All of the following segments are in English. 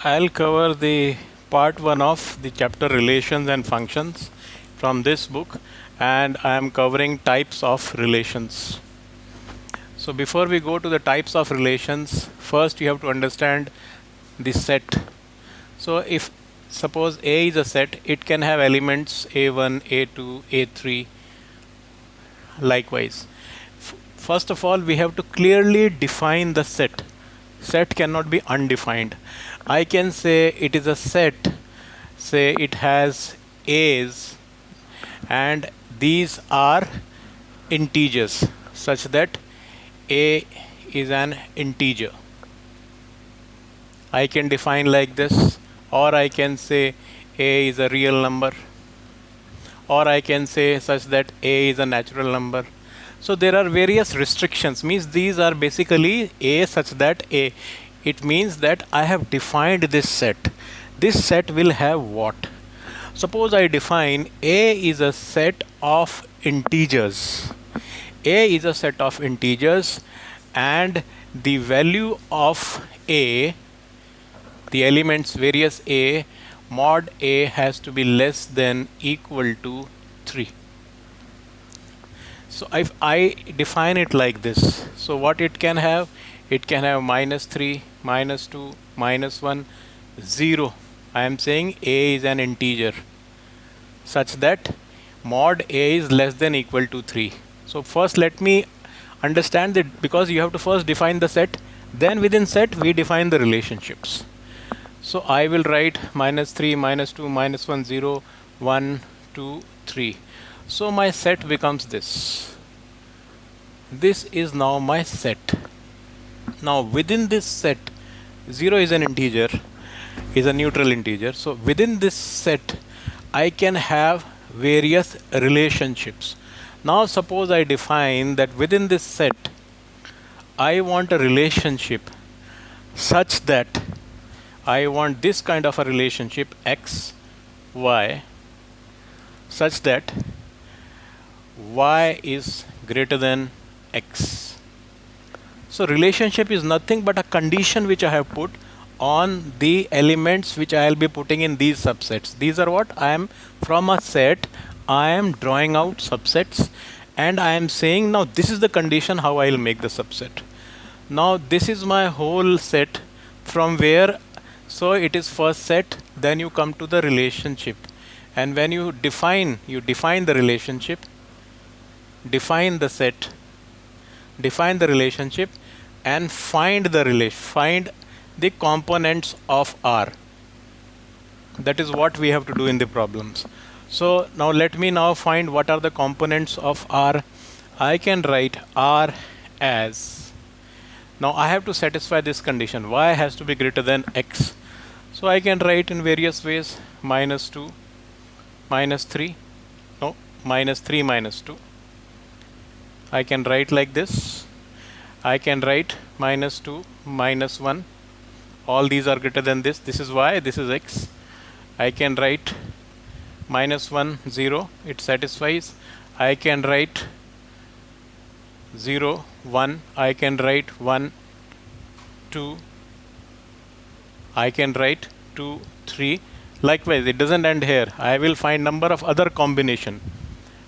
I'll cover the part 1 of the chapter relations and functions from this book, and I am covering types of relations. So before we go to the types of relations, first you have to understand the set. So if suppose A is a set, it can have elements A1, A2, A3 likewise. First of all, we have to clearly define the set. Set cannot be undefined. I can say it is a set, say it has A's, and these are integers such that A is an integer. I can define like this, or I can say A is a real number, or I can say such that A is a natural number. So there are various restrictions, means these are basically A such that A. It means that I have defined this set. This set will have what? Suppose I define A is a set of integers. A is a set of integers, and the value of A, the elements various A, mod A has to be less than equal to 3. So if I define it like this, so what it can have? It can have -3, -2, -1, 0. I am saying A is an integer such that mod A is less than equal to 3. So first let me understand that, because you have to first define the set, then within set we define the relationships. So I will write -3, -2, -1, 0, 1, 2, 3. So my set becomes this. This is now my set. Now within this set, 0 is an integer, is a neutral integer. So within this set, I can have various relationships. Now suppose I define that within this set, I want a relationship such that I want this kind of a relationship x, y, such that y is greater than x. So relationship is nothing but a condition which I have put on the elements which I will be putting in these subsets. These are what I am from a set. I am drawing out subsets, and I am saying now this is the condition how I will make the subset. Now this is my whole set from where, so it is first set, then you come to the relationship, and when you define the relationship, define the set, define the relationship, and find the components of R. That is what we have to do in the problems. So now let me now find what are the components of R. I can write R as, now I have to satisfy this condition, y has to be greater than x. So I can write in various ways, -2, -3, no, -3, -2. I can write like this. I can write -2, -1. All these are greater than this. This is y, this is x. I can write -1, 0. It satisfies. I can write 0, 1. I can write 1, 2. I can write 2, 3. Likewise, it doesn't end here. I will find number of other combination.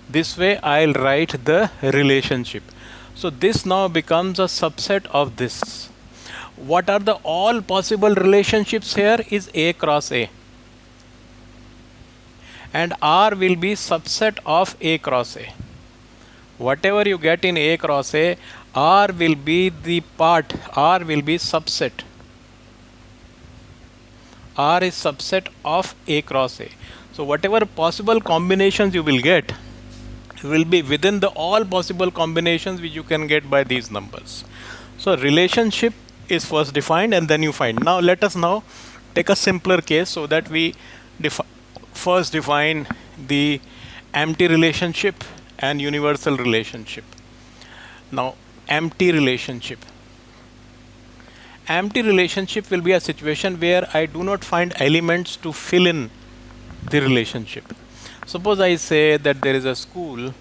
This way I'll write the relationship. So this now becomes a subset of this. What are the all possible relationships here is A cross A. And R will be subset of A cross A. Whatever you get in A cross A, R will be the part, R will be subset. R is subset of A cross A. So whatever possible combinations you will get will be within the all possible combinations which you can get by these numbers. So relationship is first defined and then you find. Now let us now take a simpler case so that we first define the empty relationship and universal relationship. Now empty relationship. Empty relationship will be a situation where I do not find elements to fill in the relationship. Suppose I say that there is a school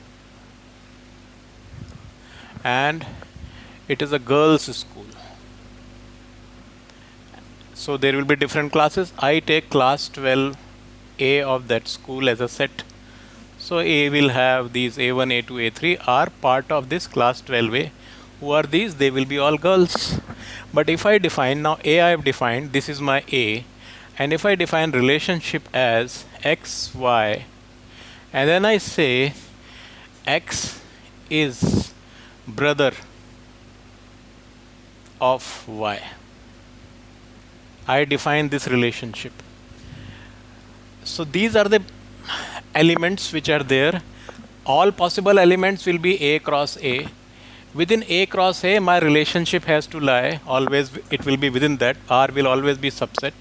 and it is a girls' school. So there will be different classes. I take class 12A of that school as a set. So A will have these A1, A2, A3 are part of this class 12A. Who are these? They will be all girls. But if I define, now A I have defined, this is my A. And if I define relationship as X, Y, and then I say X is brother of Y. I define this relationship. So these are the elements which are there. All possible elements will be A cross A. Within A cross A, my relationship has to lie. Always, it will be within that. R will always be subset.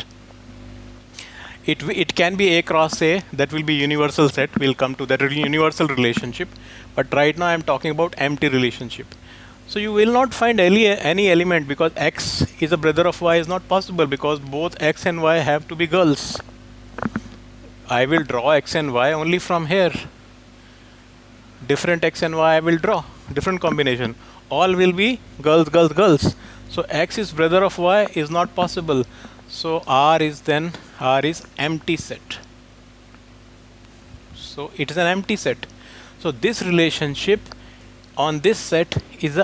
It can be A cross A. That will be universal set. We'll come to that universal relationship. But right now, I'm talking about empty relationship. So you will not find any element because X is a brother of Y is not possible because both X and Y have to be girls. I will draw X and Y only from here. Different X and Y I will draw. Different combination. All will be girls, girls, girls. So X is brother of Y is not possible. So R is empty set. So it is an empty set. So this relationship on this set is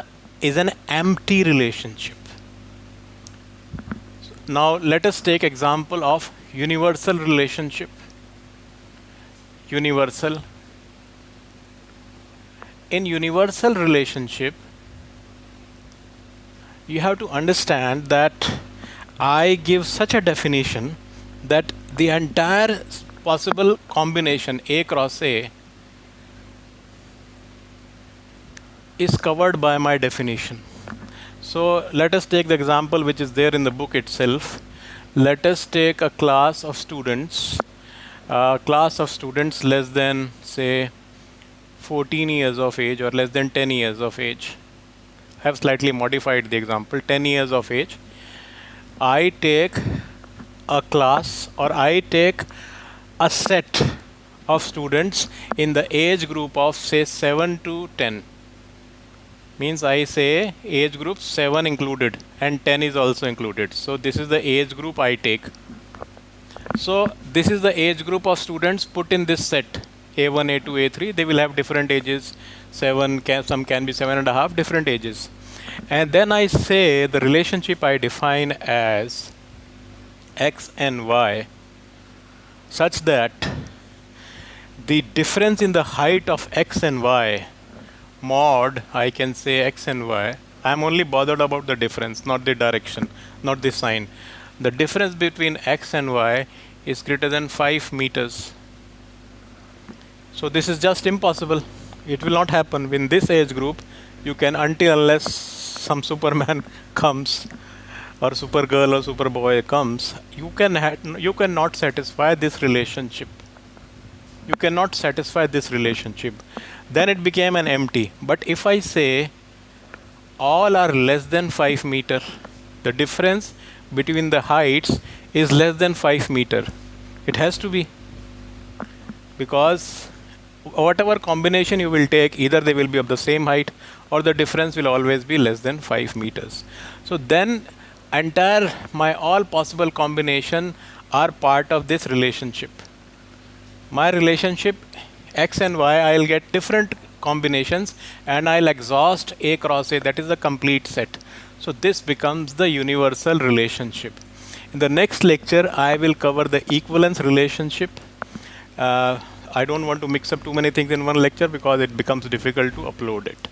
an empty relationship. Now let us take example of universal relationship. Universal. In universal relationship, you have to understand that I give such a definition that the entire possible combination A cross A is covered by my definition. So let us take the example which is there in the book itself. Let us take a class of students less than say 14 years of age or less than 10 years of age. I have slightly modified the example. 10 years of age. I take a class or I take a set of students in the age group of say 7 to 10. Means I say age group 7 included and 10 is also included. So this is the age group I take. So this is the age group of students put in this set. A1, A2, A3, they will have different ages. Some can be 7.5, different ages. And then I say the relationship I define as X and Y such that the difference in the height of X and Y mod, I can say X and Y. I'm only bothered about the difference, not the direction, not the sign. The difference between X and Y is greater than 5 meters. So this is just impossible. It will not happen. In this age group, you can unless some Superman comes or Supergirl or Superboy comes, you cannot satisfy this relationship. You cannot satisfy this relationship. Then it became an empty. But if I say all are less than 5 meter, the difference between the heights is less than 5 meter. It has to be, because whatever combination you will take, either they will be of the same height or the difference will always be less than 5 meters. So then my all possible combination are part of this relationship. My relationship X and Y, I'll get different combinations and I'll exhaust A cross A, that is the complete set. So this becomes the universal relationship. In the next lecture, I will cover the equivalence relationship. I don't want to mix up too many things in one lecture because it becomes difficult to upload it.